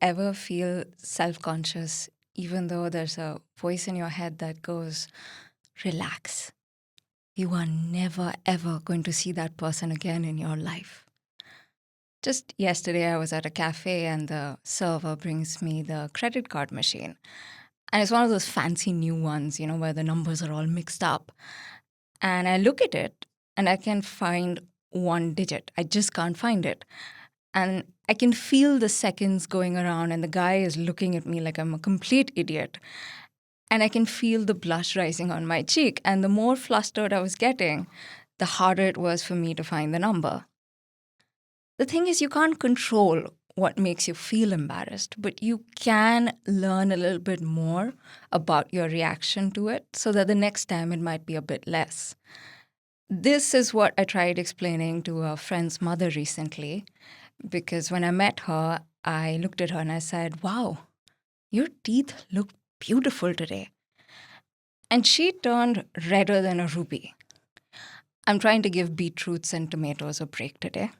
ever feel self-conscious, even though there's a voice in your head that goes, relax? You are never, ever going to see that person again in your life. Just yesterday, I was at a cafe and the server brings me the credit card machine. And it's one of those fancy new ones, where the numbers are all mixed up. And I look at it and I can find one digit. I just can't find it. And I can feel the seconds going around, and the guy is looking at me like I'm a complete idiot. And I can feel the blush rising on my cheek. And the more flustered I was getting, the harder it was for me to find the number. The thing is, you can't control what makes you feel embarrassed, but you can learn a little bit more about your reaction to it so that the next time it might be a bit less. This is what I tried explaining to a friend's mother recently, because when I met her, I looked at her and I said, wow, your teeth look beautiful today. And she turned redder than a ruby. I'm trying to give beetroots and tomatoes a break today.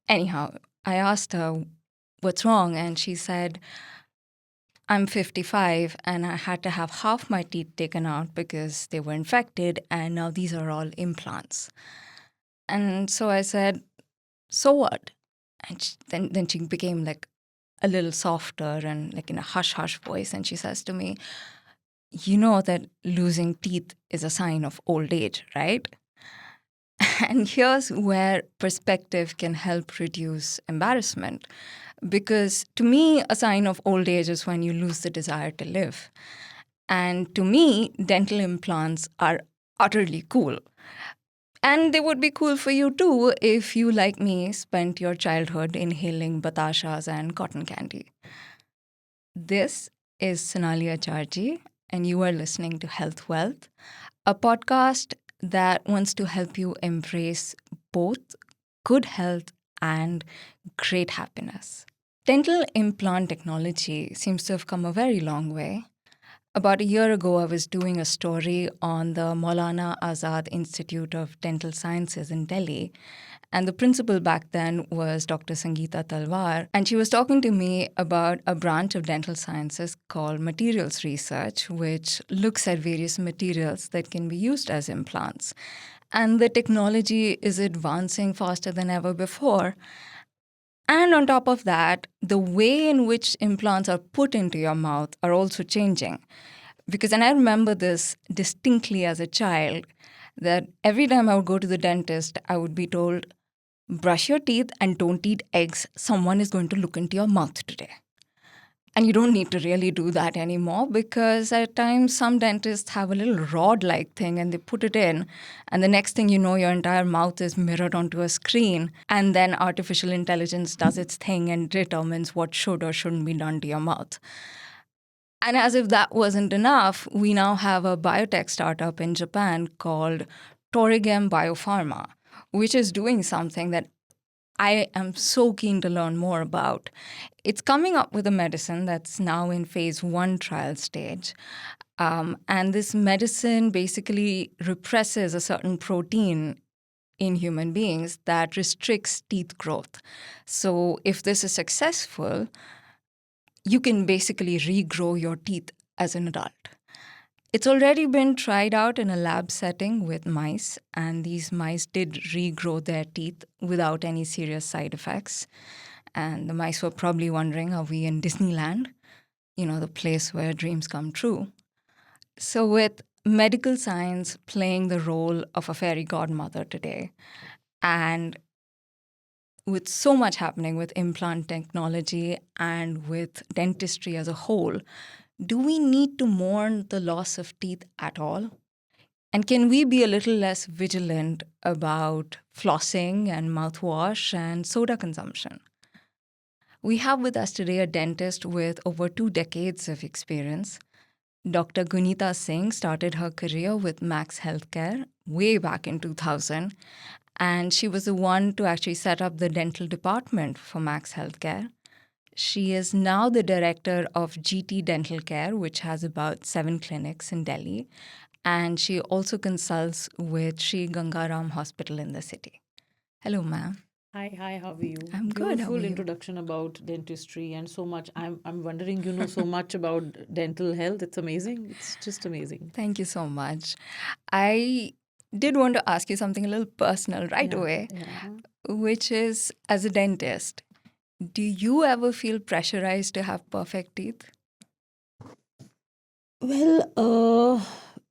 Anyhow, I asked her what's wrong, and she said, I'm 55 and I had to have half my teeth taken out because they were infected, and now these are all implants. And so I said, so what? And then she became like a little softer and like in a hush-hush voice, and she says to me, you know that losing teeth is a sign of old age, right? And here's where perspective can help reduce embarrassment. Because to me, a sign of old age is when you lose the desire to live. And to me, dental implants are utterly cool. And they would be cool for you too if you, like me, spent your childhood inhaling batashas and cotton candy. This is Sonali Acharji, and you are listening to Health Wealth, a podcast that wants to help you embrace both good health and great happiness. Dental implant technology seems to have come a very long way. About a year ago, I was doing a story on the Maulana Azad Institute of Dental Sciences in Delhi. And the principal back then was Dr. Sangeeta Talwar. And she was talking to me about a branch of dental sciences called materials research, which looks at various materials that can be used as implants. And the technology is advancing faster than ever before. And on top of that, the way in which implants are put into your mouth are also changing. Because, and I remember this distinctly as a child, that every time I would go to the dentist, I would be told, brush your teeth and don't eat eggs. Someone is going to look into your mouth today. And you don't need to really do that anymore, because at times some dentists have a little rod-like thing and they put it in, and the next thing you know, your entire mouth is mirrored onto a screen, and then artificial intelligence does its thing and determines what should or shouldn't be done to your mouth. And as if that wasn't enough, we now have a biotech startup in Japan called Toregem Biopharma, which is doing something that I am so keen to learn more about. It's coming up with a medicine that's now in phase 1 trial stage. And this medicine basically represses a certain protein in human beings that restricts teeth growth. So if this is successful, you can basically regrow your teeth as an adult. It's already been tried out in a lab setting with mice, and these mice did regrow their teeth without any serious side effects. And the mice were probably wondering, are we in Disneyland? The place where dreams come true. So with medical science playing the role of a fairy godmother today, and with so much happening with implant technology and with dentistry as a whole, do we need to mourn the loss of teeth at all? And can we be a little less vigilant about flossing and mouthwash and soda consumption? We have with us today a dentist with over 2 decades of experience. Dr. Gunita Singh started her career with Max Healthcare way back in 2000, and she was the one to actually set up the dental department for Max Healthcare. She is now the director of GT Dental Care, which has about 7 clinics in Delhi. And she also consults with Sri Gangaram Hospital in the city. Hello, ma'am. Hi, how are you? I'm good. How are Beautiful you? introduction about dentistry and so much. I'm wondering you know so much about dental health. It's amazing. It's just amazing. Thank you so much. I did want to ask you something a little personal right Yeah, away, yeah. which is as a dentist, do you ever feel pressurized to have perfect teeth? Well,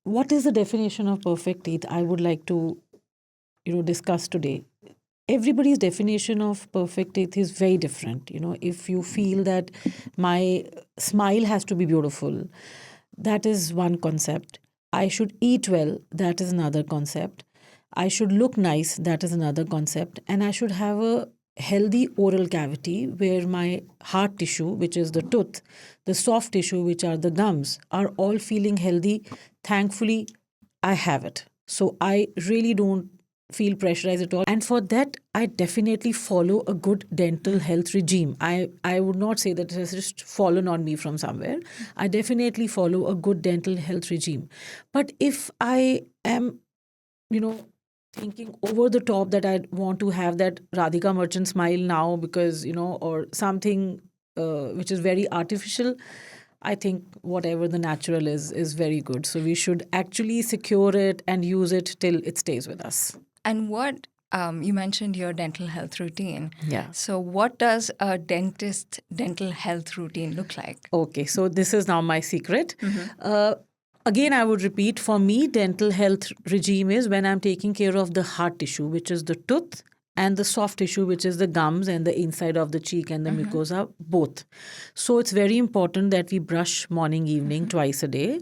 what is the definition of perfect teeth? I would like to, discuss today. Everybody's definition of perfect teeth is very different. If you feel that my smile has to be beautiful, that is one concept. I should eat well, that is another concept. I should look nice, that is another concept. And I should have a healthy oral cavity where my hard tissue, which is the tooth, the soft tissue, which are the gums, are all feeling healthy. Thankfully, I have it. So I really don't feel pressurized at all. And for that, I definitely follow a good dental health regime. I would not say that it has just fallen on me from somewhere. I definitely follow a good dental health regime. But if I am, you know, thinking over the top that I want to have that Radhika Merchant smile now because, or something which is very artificial, I think whatever the natural is very good. So we should actually secure it and use it till it stays with us. And what you mentioned your dental health routine. Yeah. So, what does a dentist's dental health routine look like? Okay, so this is now my secret. Uh, Again, I would repeat for me, dental health regime is when I'm taking care of the hard tissue, which is the tooth, and the soft tissue, which is the gums and the inside of the cheek and the mucosa, both. So it's very important that we brush morning, evening, twice a day.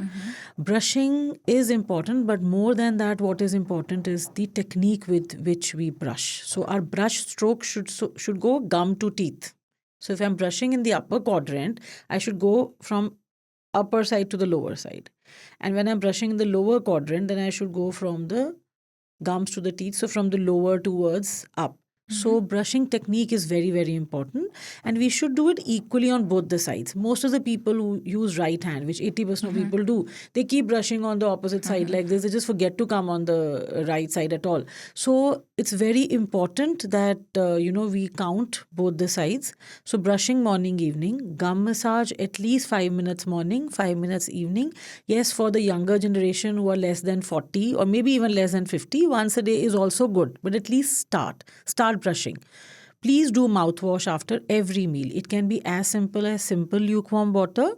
Brushing is important, but more than that, what is important is the technique with which we brush. So our brush stroke should go gum to teeth. So if I'm brushing in the upper quadrant, I should go from upper side to the lower side. And when I'm brushing in the lower quadrant, then I should go from the gums to the teeth, so from the lower towards up. So brushing technique is very, very important, and we should do it equally on both the sides. Most of the people who use right hand, which 80% of people do, they keep brushing on the opposite side like this. They just forget to come on the right side at all. So it's very important that we count both the sides. So brushing morning, evening, gum massage at least 5 minutes morning, 5 minutes evening. Yes, for the younger generation who are less than 40 or maybe even less than 50, once a day is also good. But at least start brushing. Please do mouthwash after every meal. It can be as simple as simple lukewarm water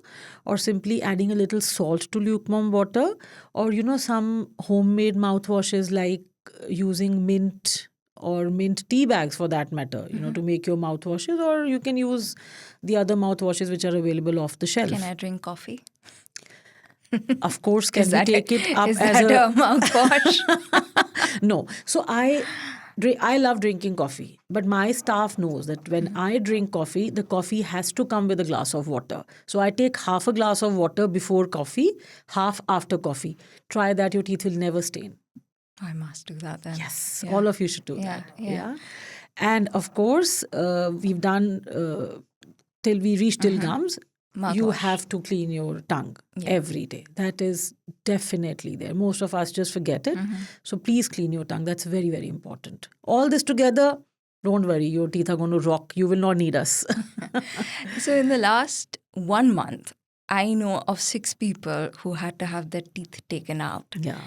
or simply adding a little salt to lukewarm water, or some homemade mouthwashes like using mint or mint tea bags for that matter, to make your mouthwashes, or you can use the other mouthwashes which are available off the Can shelf. I drink coffee? Of course, can Is we that take it up is as that a a mouthwash? no? So I love drinking coffee, but my staff knows that when I drink coffee, the coffee has to come with a glass of water. So I take half a glass of water before coffee, half after coffee. Try that; your teeth will never stain. I must do that then. Yes, Yeah. all of you should do Yeah, that. yeah. Yeah, and of course, we've done till we reach till gums. You Mouthwash. have to clean your tongue every day. That is definitely there. Most of us just forget it. So please clean your tongue. That's very, very important. All this together, don't worry, your teeth are going to rock. You will not need us. So, in the last 1 month, I know of 6 people who had to have their teeth taken out. Yeah.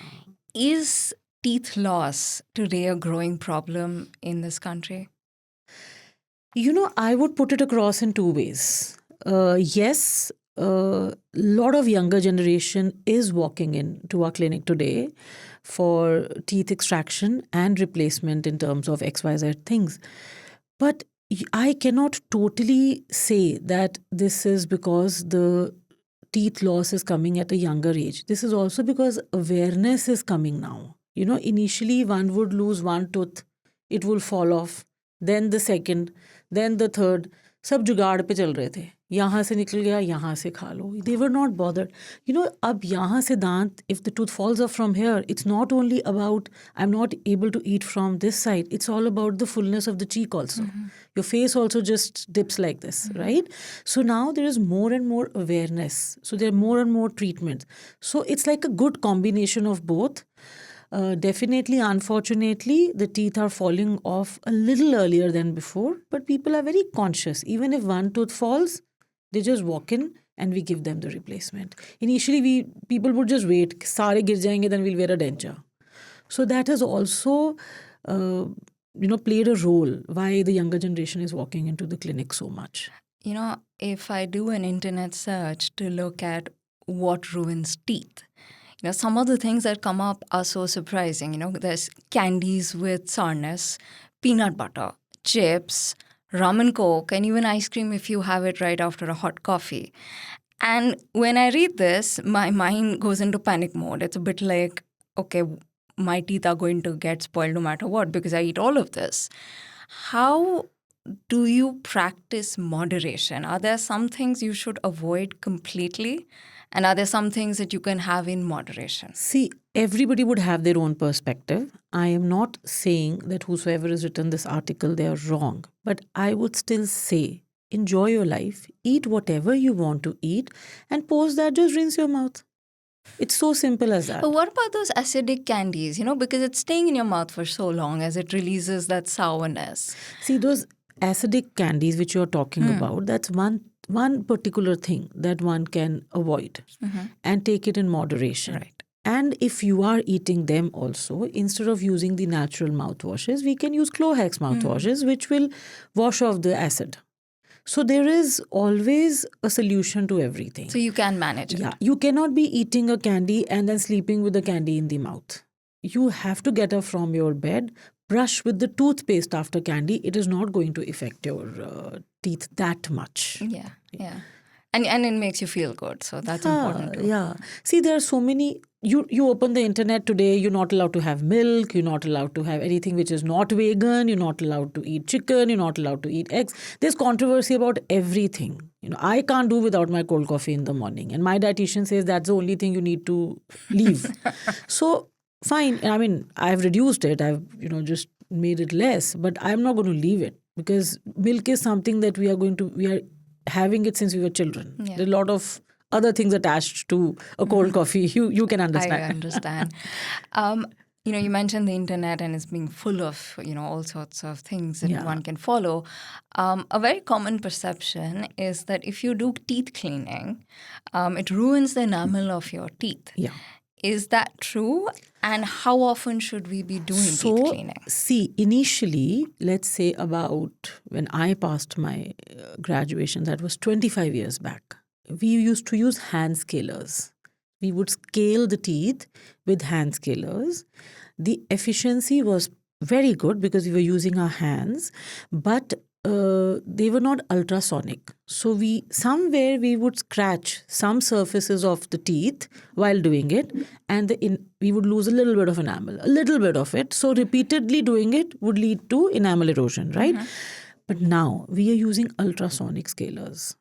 Is teeth loss today a growing problem in this country? I would put it across in two ways. Yes, a lot of younger generation is walking into our clinic today for teeth extraction and replacement in terms of XYZ things. But I cannot totally say that this is because the teeth loss is coming at a younger age. This is also because awareness is coming now. Initially one would lose one tooth, it will fall off, then the second, then the third. सब जुगाड़ पे चल रहे थे, यहाँ से निकल गया, यहाँ से खा लो. They were not bothered. अब यहाँ से दांत, if the tooth falls off from here, it's not only about I'm not able to eat from this side. It's all about the fullness of the cheek also. Your face also just dips like this, right? So now there is more and more awareness. So there are more and more treatments. So it's like a good combination of both. Definitely, unfortunately, the teeth are falling off a little earlier than before, but people are very conscious. Even if one tooth falls, they just walk in and we give them the replacement. Initially, people would just wait, "Sare gir jayenge, then we'll wear a denture." So that has also, uh, played a role why the younger generation is walking into the clinic so much. If I do an internet search to look at what ruins teeth, some of the things that come up are so surprising. There's candies with sourness, peanut butter, chips, rum and coke, and even ice cream if you have it right after a hot coffee. And when I read this, my mind goes into panic mode. It's a bit like, okay, my teeth are going to get spoiled no matter what because I eat all of this. How do you practice moderation? Are there some things you should avoid completely? And are there some things that you can have in moderation? See, everybody would have their own perspective. I am not saying that whosoever has written this article, they are wrong. But I would still say, enjoy your life, eat whatever you want to eat, and post that, just rinse your mouth. It's so simple as that. But what about those acidic candies, because it's staying in your mouth for so long as it releases that sourness? See, those acidic candies which you're talking about, that's one particular thing that one can avoid and take it in moderation. Right. And if you are eating them also, instead of using the natural mouthwashes, we can use Clohex mouthwashes, which will wash off the acid. So there is always a solution to everything. So you can manage it. Yeah, you cannot be eating a candy and then sleeping with the candy in the mouth. You have to get up from your bed, brush with the toothpaste after candy. It is not going to affect your teeth that much. Yeah. And it makes you feel good. So that's important too. Yeah. See, there are so many. You open the internet today, you're not allowed to have milk, you're not allowed to have anything which is not vegan, you're not allowed to eat chicken, you're not allowed to eat eggs. There's controversy about everything. I can't do without my cold coffee in the morning. And my dietitian says that's the only thing you need to leave. So, fine. I mean, I've reduced it. I've, just made it less. But I'm not going to leave it because milk is something that we are having it since we were children. Yeah. There are a lot of other things attached to a cold coffee. You can understand. I understand. You mentioned the internet and it's being full of, all sorts of things that one can follow. A very common perception is that if you do teeth cleaning, it ruins the enamel of your teeth. Yeah. Is that true? And how often should we be doing teeth cleaning? See, initially, let's say about when I passed my graduation, that was 25 years back, we used to use hand scalers. We would scale the teeth with hand scalers. The efficiency was very good because we were using our hands, but they were not ultrasonic. So we would scratch some surfaces of the teeth while doing it, and we would lose a little bit of enamel, a little bit of it. So repeatedly doing it would lead to enamel erosion, right? But now we are using ultrasonic scalers,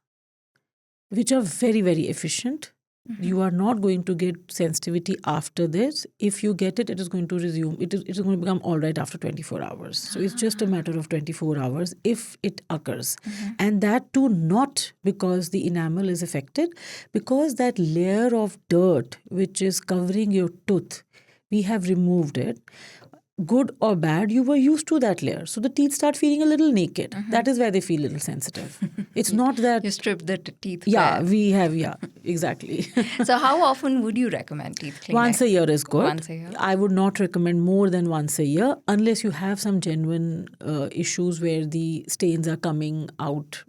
which are very, very efficient. You are not going to get sensitivity after this. If you get it, it is going to resume. It is going to become all right after 24 hours. So it's just a matter of 24 hours if it occurs. And that too not because the enamel is affected, because that layer of dirt which is covering your tooth, we have removed it. Good or bad, you were used to that layer. So the teeth start feeling a little naked. That is why they feel a little sensitive. It's not that... You strip the teeth Yeah, bare. we have, exactly. So how often would you recommend teeth cleaning? Once a year is good. Once a year? I would not recommend more than once a year unless you have some genuine issues where the stains are coming out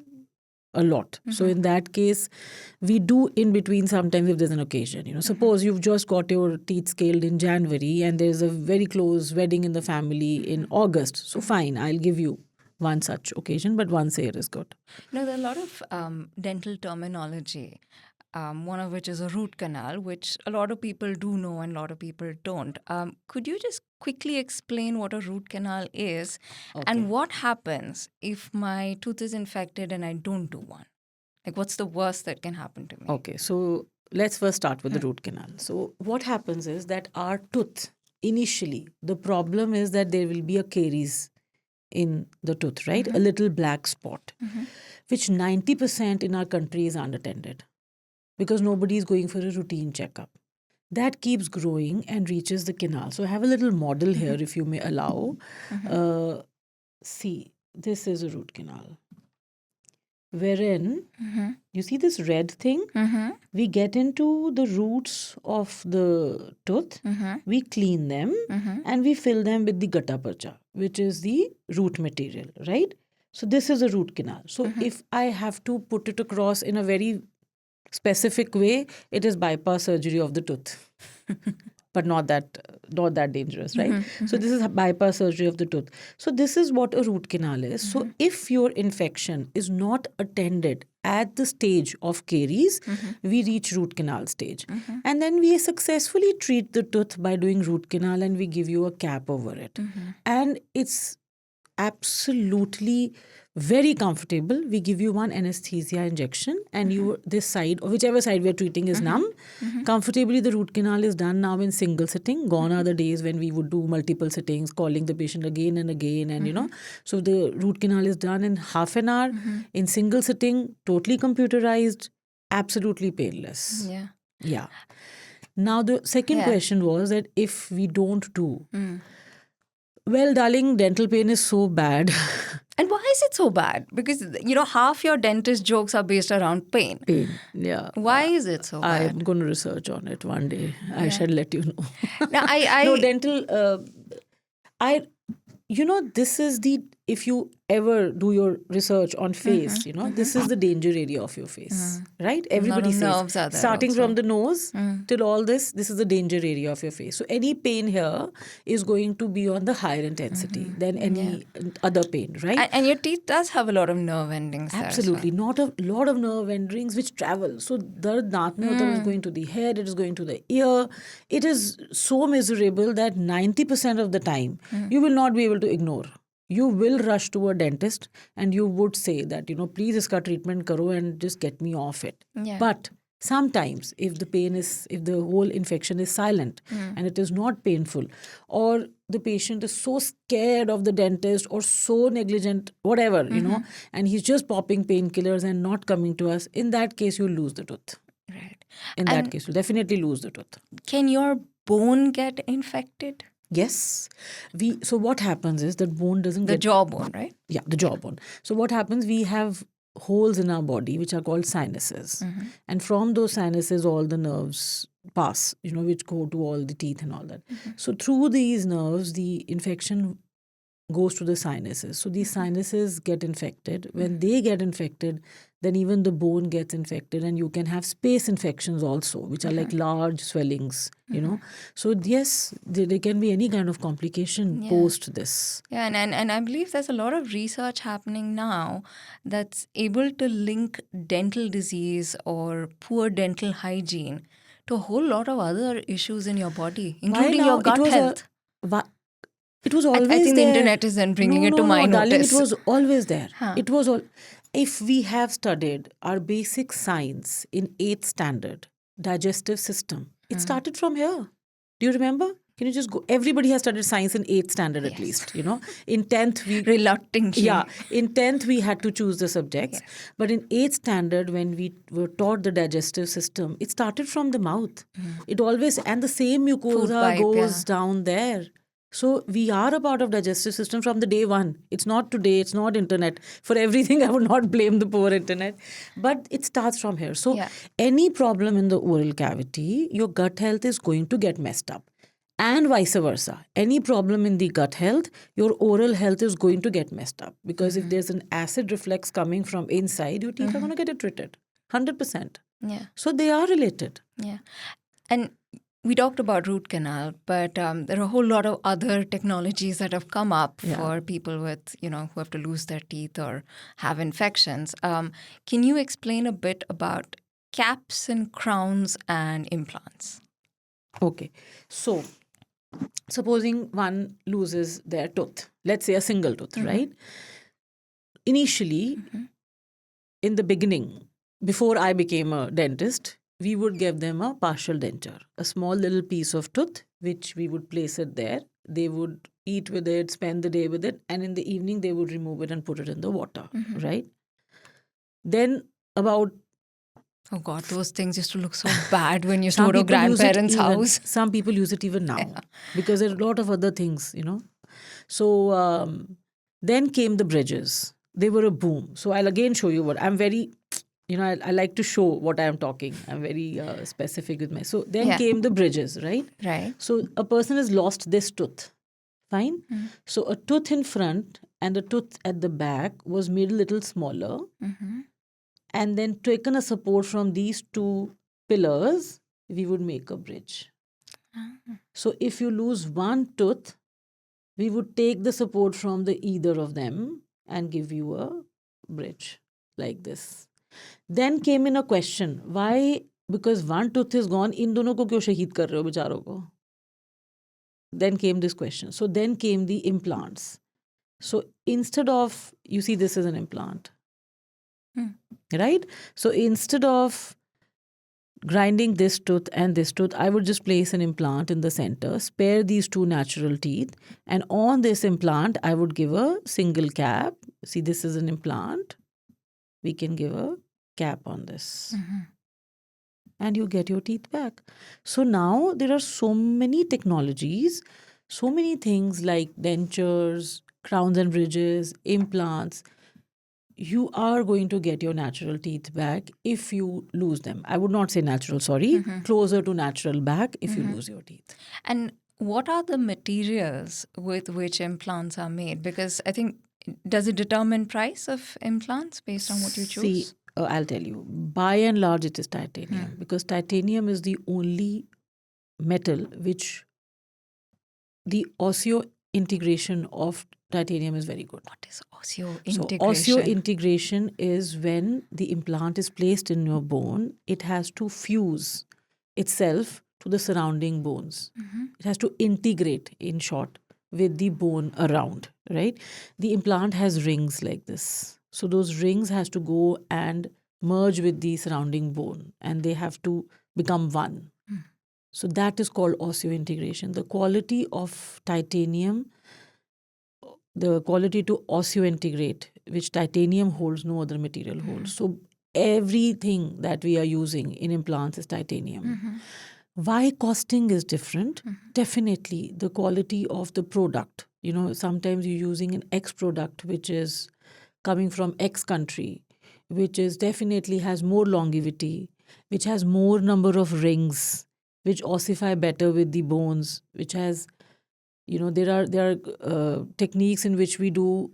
a lot. So in that case, we do in between sometimes if there's an occasion. Suppose you've just got your teeth scaled in January and there's a very close wedding in the family in August. So fine, I'll give you one such occasion, but once a year is good. There are a lot of dental terminology, one of which is a root canal, which a lot of people do know and a lot of people don't. Could you just quickly explain what a root canal is and what happens if my tooth is infected and I don't do one? Like, what's the worst that can happen to me? Okay, so let's first start with the root canal. So what happens is that our tooth, initially, the problem is that there will be a caries in the tooth, right? A little black spot, which 90% in our country is unattended because nobody is going for a routine checkup. that keeps growing and reaches the canal. So I have a little model here, if you may allow. See, this is a root canal, wherein you see this red thing? We get into the roots of the tooth, we clean them, and we fill them with the gutta percha, which is the root material, right? So this is a root canal. So if I have to put it across in a very specific way, it is bypass surgery of the tooth. But not that dangerous, right? So this is bypass surgery of the tooth. So this is what a root canal is. So if your infection is not attended at the stage of caries, we reach root canal stage. And then we successfully treat the tooth by doing root canal, and we give you a cap over it. And it's absolutely very comfortable. We give you one anesthesia injection, and you this side or whichever side we're treating is numb. Comfortably, the root canal is done now in single sitting. Gone are the days when we would do multiple sittings, calling the patient again and again, and so the root canal is done in half an hour in single sitting, totally computerized, absolutely painless. Yeah. Now the second question was that if we don't do. Well, darling, dental pain is so bad. And why is it so bad? Because, half your dentist jokes are based around pain. Yeah. Why is it so bad? I'm going to research on it one day. I shall let you know. Now, No, dental... this is the... If you ever do your research on face, this is the danger area of your face, right? Everybody says, nerves are there starting also. from the nose till all this is the danger area of your face. So any pain here is going to be on the higher intensity than any other pain, right? And your teeth does have a lot of nerve endings there. Absolutely. Not a lot of nerve endings which travel. So the daant mein hota is going to the head, it is going to the ear. It is so miserable that 90% of the time you will not be able to ignore. You will rush to a dentist and you would say that, please iska treatment karo and just get me off it. But sometimes if the whole infection is silent and it is not painful, or the patient is so scared of the dentist or so negligent, whatever, and he's just popping painkillers and not coming to us, in that case, you'll lose the tooth. Right. In that case, you'll definitely lose the tooth. Can your bone get infected? Yes. So what happens is that bone doesn't The jawbone, right? Yeah, the jawbone. So what happens, we have holes in our body which are called sinuses. And from those sinuses, all the nerves pass, which go to all the teeth and all that. So through these nerves, the infection goes to the sinuses. So these sinuses get infected. When they get infected, then even the bone gets infected, and you can have space infections also, which are like large swellings, So yes, there can be any kind of complication post this. Yeah, and I believe there's a lot of research happening now that's able to link dental disease or poor dental hygiene to a whole lot of other issues in your body, including your gut health. It was always I think there. The internet is then bringing it to my notice. Darling, it was always there. It was all. If we have studied our basic science in 8th standard, digestive system, it started from here. Do you remember? Can you just go? Everybody has studied science in 8th standard at least, In 10th, we... Reluctantly. Yeah. In 10th, we had to choose the subjects. But in 8th standard, when we were taught the digestive system, it started from the mouth. It always... And the same mucosa goes down there. So we are a part of digestive system from the day one. It's not today. It's not internet. For everything, I would not blame the poor internet. But it starts from here. So any problem in the oral cavity, your gut health is going to get messed up. And vice versa. Any problem in the gut health, your oral health is going to get messed up. Because if there's an acid reflux coming from inside, your teeth are going to get it treated. 100%. Yeah. So they are related. Yeah. And we talked about root canal, but there are a whole lot of other technologies that have come up for people with, who have to lose their teeth or have infections. Can you explain a bit about caps and crowns and implants? Okay. So, supposing one loses their tooth, let's say a single tooth, right? Initially, in the beginning, before I became a dentist, we would give them a partial denture, a small little piece of tooth, which we would place it there. They would eat with it, spend the day with it, and in the evening, they would remove it and put it in the water, right? Then about Oh God, those things used to look so bad when you used to Some go to people use it grandparents' even. house. Some people use it even now because there are a lot of other things, So then came the bridges. They were a boom. So I'll again show you what I'm very, I like to show what I am talking. I'm very specific with my. So then Yeah. came the bridges, right? Right. So a person has lost this tooth. Fine. So a tooth in front and a tooth at the back was made a little smaller, and then taken a support from these two pillars, we would make a bridge. So if you lose one tooth, we would take the support from the either of them and give you a bridge like this. Then came in a question, why? Because one tooth is gone, in dono ko kyun shaheed kar rahe ho becharo ko? Then came this question. So then came the implants. So instead of, you see, this is an implant, right? So instead of grinding this tooth and this tooth, I would just place an implant in the center, spare these two natural teeth, and on this implant, I would give a single cap. See, this is an implant. We can give a cap on this. And you get your teeth back. So now there are so many technologies, so many things like dentures, crowns and bridges, implants. You are going to get your natural teeth back if you lose them. I would not say natural, sorry, closer to natural back if you lose your teeth. And what are the materials with which implants are made? Because I think, does it determine price of implants based on what you choose? See, I'll tell you, by and large, it is titanium because titanium is the only metal which the osseo integration of titanium is very good. What is osseo So integration? osseointegration is when the implant is placed in your bone, it has to fuse itself to the surrounding bones. It has to integrate, in short, with the bone around, right? The implant has rings like this. So those rings has to go and merge with the surrounding bone and they have to become one. So that is called osseointegration. The quality of titanium, the quality to osseointegrate, which titanium holds, no other material holds. So everything that we are using in implants is titanium. Why costing is different? Definitely the quality of the product. Sometimes you're using an X product which is coming from X country, which is definitely has more longevity, which has more number of rings, which ossify better with the bones, which has, there are techniques in which we do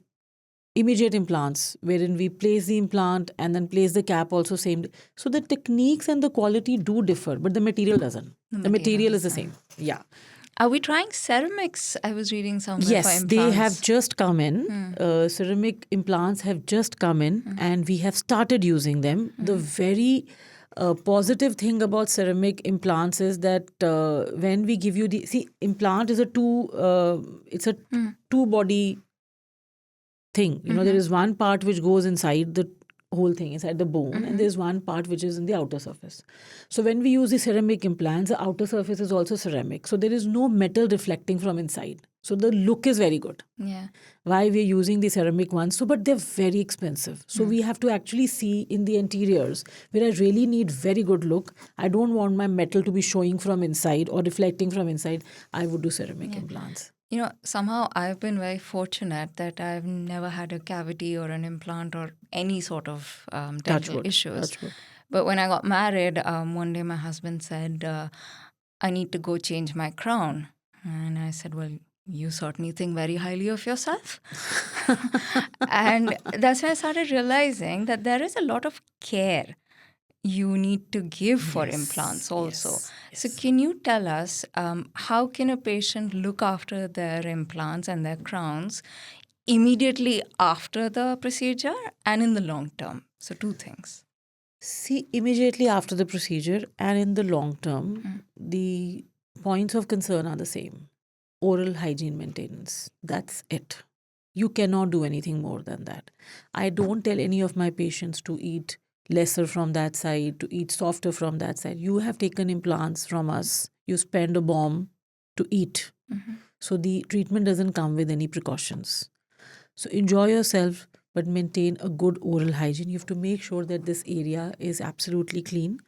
immediate implants, wherein we place the implant and then place the cap also same. So the techniques and the quality do differ, but the material doesn't. The material is the same. Yeah. Are we trying ceramics? I was reading somewhere for Yes, implants. they have just come in. Ceramic implants have just come in and we have started using them. The very positive thing about ceramic implants is that when we give you implant is it's a two body thing. There is one part which goes inside the whole thing, inside the bone, and there's one part which is in the outer surface. So when we use the ceramic implants, the outer surface is also ceramic. So there is no metal reflecting from inside. So the look is very good. Yeah. Why we're using the ceramic ones. So, but they're very expensive. So we have to actually see in the interiors where I really need very good look. I don't want my metal to be showing from inside or reflecting from inside. I would do ceramic implants. Somehow I've been very fortunate that I've never had a cavity or an implant or any sort of dental issues. But when I got married, one day my husband said, I need to go change my crown. And I said, well, you certainly think very highly of yourself. And that's when I started realizing that there is a lot of care you need to give for implants also. So can you tell us how can a patient look after their implants and their crowns immediately after the procedure and in the long term? So two things. See, immediately after the procedure and in the long term, the points of concern are the same. Oral hygiene maintenance. That's it. You cannot do anything more than that. I don't tell any of my patients to eat lesser from that side, to eat softer from that side. You have taken implants from us. You spend a bomb to eat. So the treatment doesn't come with any precautions. So enjoy yourself. but maintain a good oral hygiene. You have to make sure that this area is absolutely clean.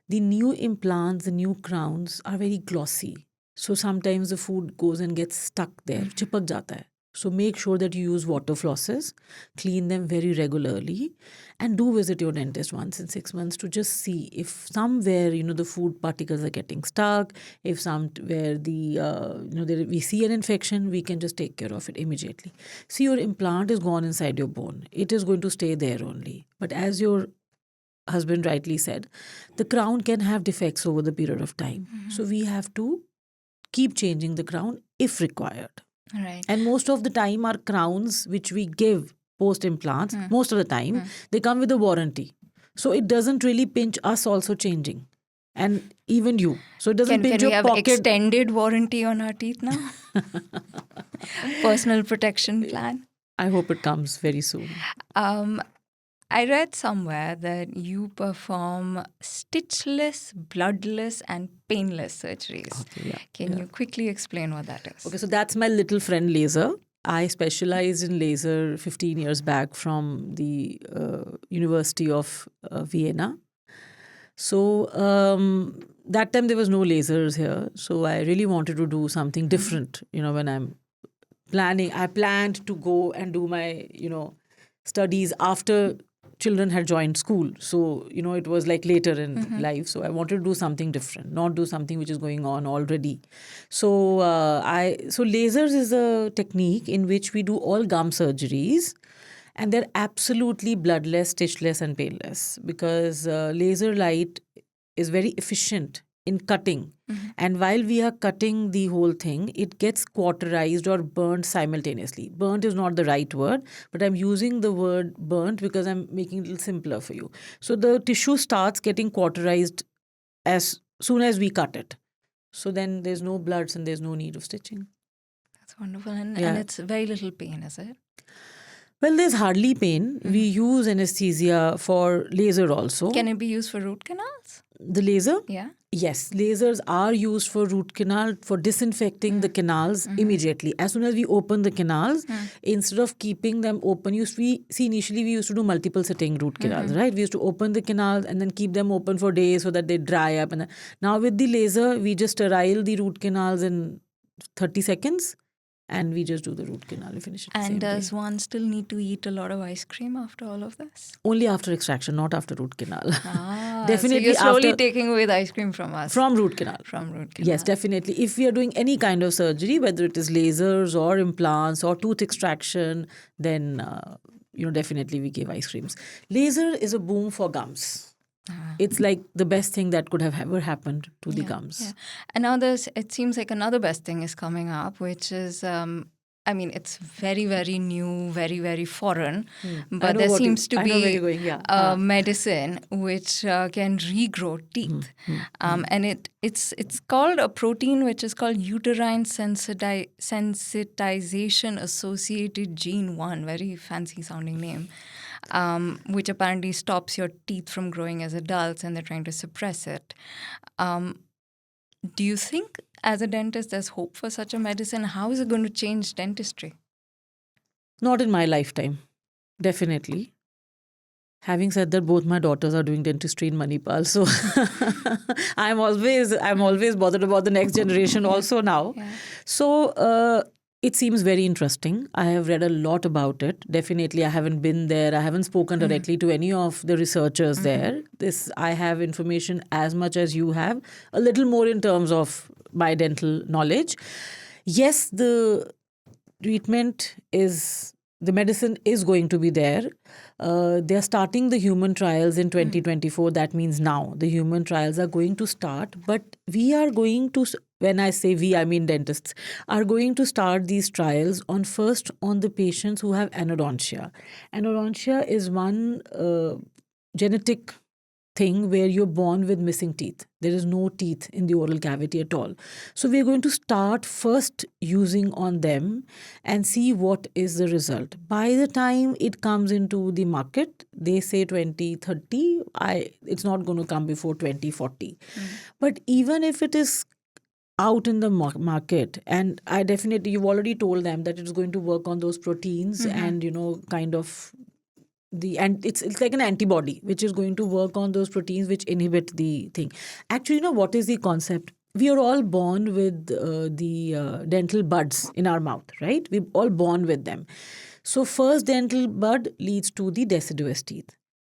The new implants, the new crowns are very glossy. So sometimes the food goes and gets stuck there, chipak jata hai. So make sure that you use water flosses, clean them very regularly, and do visit your dentist once in 6 months to just see if somewhere the food particles are getting stuck. If somewhere we see an infection, we can just take care of it immediately. See, your implant is gone inside your bone; it is going to stay there only. But as your husband rightly said, the crown can have defects over the period of time. So we have to keep changing the crown if required. Right. And most of the time, our crowns, which we give post implants, most of the time, they come with a warranty. So it doesn't really pinch us also changing. And even you. So it doesn't pinch Can we your have pocket. extended warranty on our teeth now? Personal protection plan? I hope it comes very soon. I read somewhere that you perform stitchless, bloodless, and painless surgeries. Okay, yeah, Can you quickly explain what that is? Okay, so that's my little friend laser. I specialized in laser 15 years back from the University of Vienna. So that time there was no lasers here. So I really wanted to do something different. When I'm planning, I planned to go and do my, studies after children had joined school. So, it was like later in life. So I wanted to do something different, not do something which is going on already. So so lasers is a technique in which we do all gum surgeries. And they're absolutely bloodless, stitchless, and painless because laser light is very efficient in cutting. And while we are cutting the whole thing, it gets cauterized or burnt simultaneously. Burnt is not the right word, but I'm using the word burnt because I'm making it a little simpler for you. So the tissue starts getting cauterized as soon as we cut it. So then there's no bloods and there's no need of stitching. That's wonderful. And it's very little pain, is it? Well, there's hardly pain. We use anesthesia for laser also. Can it be used for root canals? The laser? Yeah. Yes, lasers are used for root canal, for disinfecting the canals immediately. As soon as we open the canals, instead of keeping them open, initially we used to do multiple sitting root canals, right? We used to open the canals and then keep them open for days so that they dry up. And now with the laser, we just sterile the root canals in 30 seconds. And we just do the root canal. We finish it the same And day. does one still need to eat a lot of ice cream after all of this? Only after extraction, not after root canal. Definitely. So you're slowly taking away the ice cream from us. From root canal. From root canal. Yes, definitely. If we are doing any kind of surgery, whether it is lasers or implants or tooth extraction, then definitely we give ice creams. Laser is a boom for gums. It's like the best thing that could have ever happened to the gums. Yeah. And now it seems like another best thing is coming up, which is, it's very, very new, very, very foreign. But there seems to be a medicine which can regrow teeth. And it's called a protein which is called uterine sensitization associated gene 1, very fancy sounding name. Which apparently stops your teeth from growing as adults, and they're trying to suppress it. Do you think, as a dentist, there's hope for such a medicine? How is it going to change dentistry? Not in my lifetime, definitely. Having said that, both my daughters are doing dentistry in Manipal, so I'm always bothered about the next generation also now. Yeah. So it seems very interesting. I have read a lot about it. Definitely, I haven't been there. I haven't spoken directly to any of the researchers there. I have information as much as you have, a little more in terms of my dental knowledge. Yes, the medicine is going to be there. They're starting the human trials in 2024. That means now the human trials are going to start. But we are going to, when I say we, I mean dentists, are going to start these trials on the patients who have anodontia. Anodontia is one genetic thing where you're born with missing teeth. There is no teeth in the oral cavity at all. So we're going to start first using on them and see what is the result. By the time it comes into the market, they say 2030. It's not going to come before 2040. But even if it is out in the market, and you've already told them that it's going to work on those proteins and kind of and it's like an antibody which is going to work on those proteins which inhibit the thing. Actually, what is the concept? We are all born with the dental buds in our mouth, right? We're all born with them. So first dental bud leads to the deciduous teeth.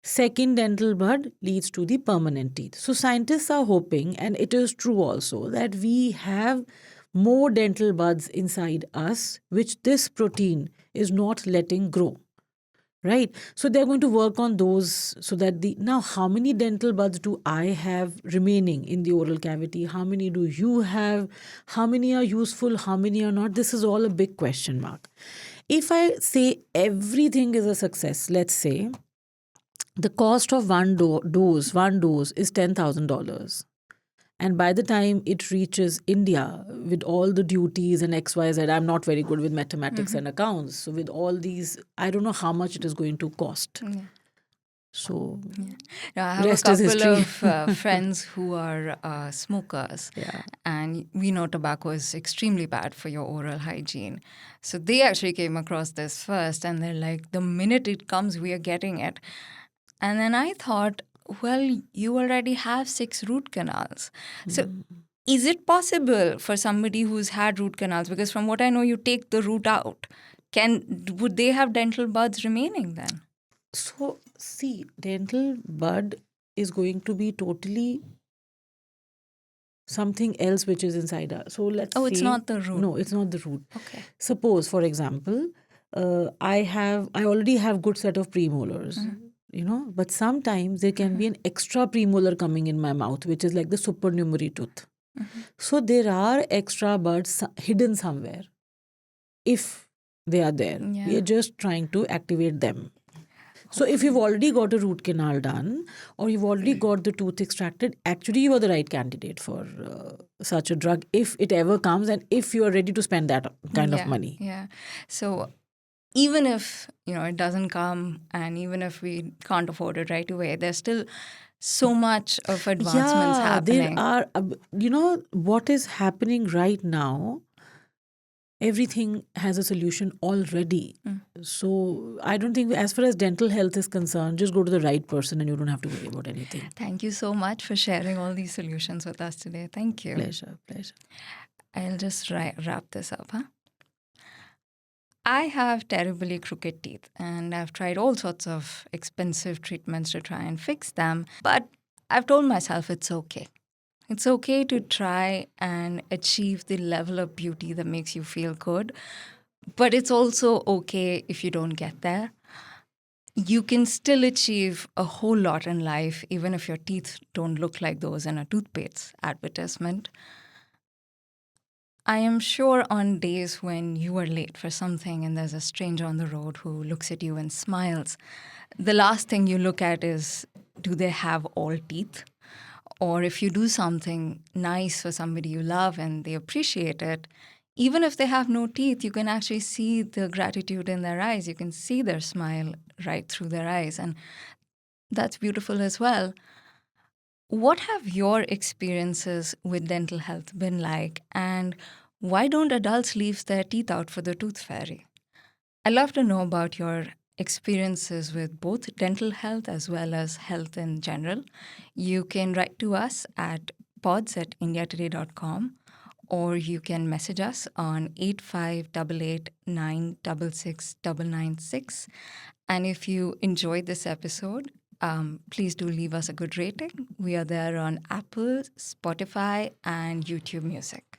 Second dental bud leads to the permanent teeth. So scientists are hoping, and it is true also, that we have more dental buds inside us, which this protein is not letting grow. Right. So they're going to work on those so that now how many dental buds do I have remaining in the oral cavity? How many do you have? How many are useful? How many are not? This is all a big question mark. If I say everything is a success, let's say the cost of one dose is $10,000. And by the time it reaches India with all the duties and XYZ, I'm not very good with mathematics and accounts. So with all these, I don't know how much it is going to cost. Yeah. So Now, I have a rest is couple history. of friends who are smokers, and we know tobacco is extremely bad for your oral hygiene. So they actually came across this first, and they're like, the minute it comes, we are getting it. And then I thought, well, you already have 6 root canals. So is it possible for somebody who's had root canals? Because from what I know, you take the root out. Would they have dental buds remaining then? So see, dental bud is going to be totally something else which is inside us. So let's say it's not the root. No, it's not the root. Okay. Suppose, for example, I already have good set of premolars. But sometimes there can be an extra premolar coming in my mouth, which is like the supernumerary tooth. So there are extra buds hidden somewhere. If they are there, we are just trying to activate them. So if you've already got a root canal done or you've already got the tooth extracted, actually you are the right candidate for such a drug if it ever comes and if you are ready to spend that kind of money. Yeah. So even if, it doesn't come and even if we can't afford it right away, there's still so much of advancements happening. There are, what is happening right now, everything has a solution already. So I don't think, as far as dental health is concerned, just go to the right person and you don't have to worry about anything. Thank you so much for sharing all these solutions with us today. Thank you. Pleasure. I'll just wrap this up, I have terribly crooked teeth and I've tried all sorts of expensive treatments to try and fix them, but I've told myself it's okay. It's okay to try and achieve the level of beauty that makes you feel good, but it's also okay if you don't get there. You can still achieve a whole lot in life, even if your teeth don't look like those in a toothpaste advertisement. I am sure on days when you are late for something and there's a stranger on the road who looks at you and smiles, the last thing you look at is, do they have all teeth? Or if you do something nice for somebody you love and they appreciate it, even if they have no teeth, you can actually see the gratitude in their eyes. You can see their smile right through their eyes. And that's beautiful as well. What have your experiences with dental health been like? And why don't adults leave their teeth out for the tooth fairy? I'd love to know about your experiences with both dental health as well as health in general. You can write to us at pods@indiatoday.com or you can message us on 8588966996. And if you enjoyed this episode, please do leave us a good rating. We are there on Apple, Spotify, and YouTube Music.